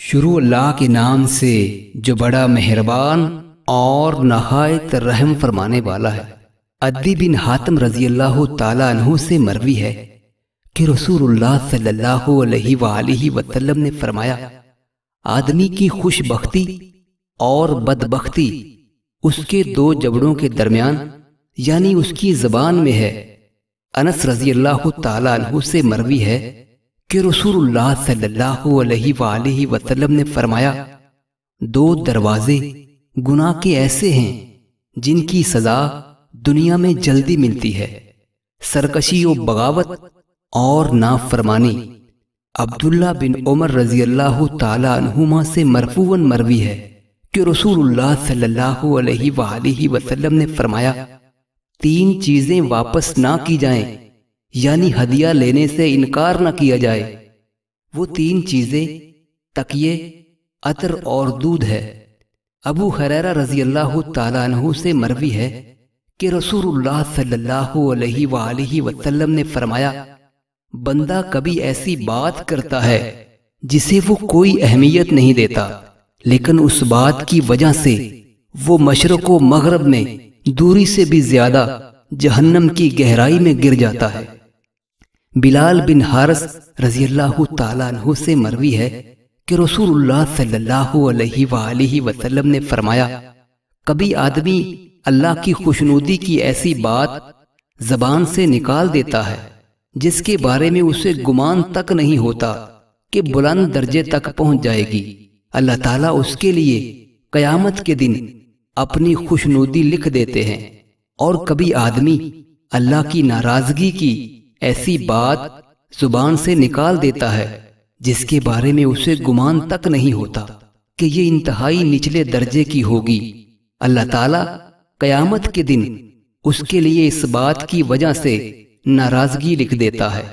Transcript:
شروع اللہ کے نام سے جو بڑا مہربان اور نہایت رحم فرمانے والا ہے۔ عدی بن حاتم رضی اللہ تعالیٰ عنہ سے مروی ہے کہ رسول اللہ صلی اللہ علیہ وآلہ وسلم نے فرمایا، آدمی کی خوش بختی اور بدبختی اس کے دو جبڑوں کے درمیان یعنی اس کی زبان میں ہے۔ انس رضی اللہ تعالیٰ عنہ سے مروی ہے کہ رسول اللہ صلی اللہ علیہ وآلہ وسلم نے فرمایا، دو دروازے گناہ کے ایسے ہیں جن کی سزا دنیا میں جلدی ملتی ہے، سرکشی و بغاوت اور نافرمانی۔ عبداللہ بن عمر رضی اللہ تعالیٰ عنہما سے مرفوعاً مروی ہے کہ رسول اللہ صلی اللہ علیہ وآلہ وسلم نے فرمایا، تین چیزیں واپس نہ کی جائیں یعنی ہدیہ لینے سے انکار نہ کیا جائے۔ وہ تین چیزیں تکیے، عطر اور دودھ ہے۔ ابو ہریرہ رضی اللہ تعالیٰ عنہ سے مروی ہے کہ رسول اللہ صلی اللہ علیہ وآلہ وسلم نے فرمایا، بندہ کبھی ایسی بات کرتا ہے جسے وہ کوئی اہمیت نہیں دیتا، لیکن اس بات کی وجہ سے وہ مشرق و مغرب میں دوری سے بھی زیادہ جہنم کی گہرائی میں گر جاتا ہے۔ بلال بن حارث رضی اللہ تعالیٰ عنہ سے مروی ہے کہ رسول اللہ صلی اللہ علیہ وآلہ وسلم نے فرمایا، کبھی آدمی اللہ کی خوشنودی کی ایسی بات زبان سے نکال دیتا ہے جس کے بارے میں اسے گمان تک نہیں ہوتا کہ بلند درجے تک پہنچ جائے گی، اللہ تعالیٰ اس کے لیے قیامت کے دن اپنی خوشنودی لکھ دیتے ہیں۔ اور کبھی آدمی اللہ کی ناراضگی کی ایسی بات زبان سے نکال دیتا ہے جس کے بارے میں اسے گمان تک نہیں ہوتا کہ یہ انتہائی نچلے درجے کی ہوگی، اللہ تعالیٰ قیامت کے دن اس کے لیے اس بات کی وجہ سے ناراضگی لکھ دیتا ہے۔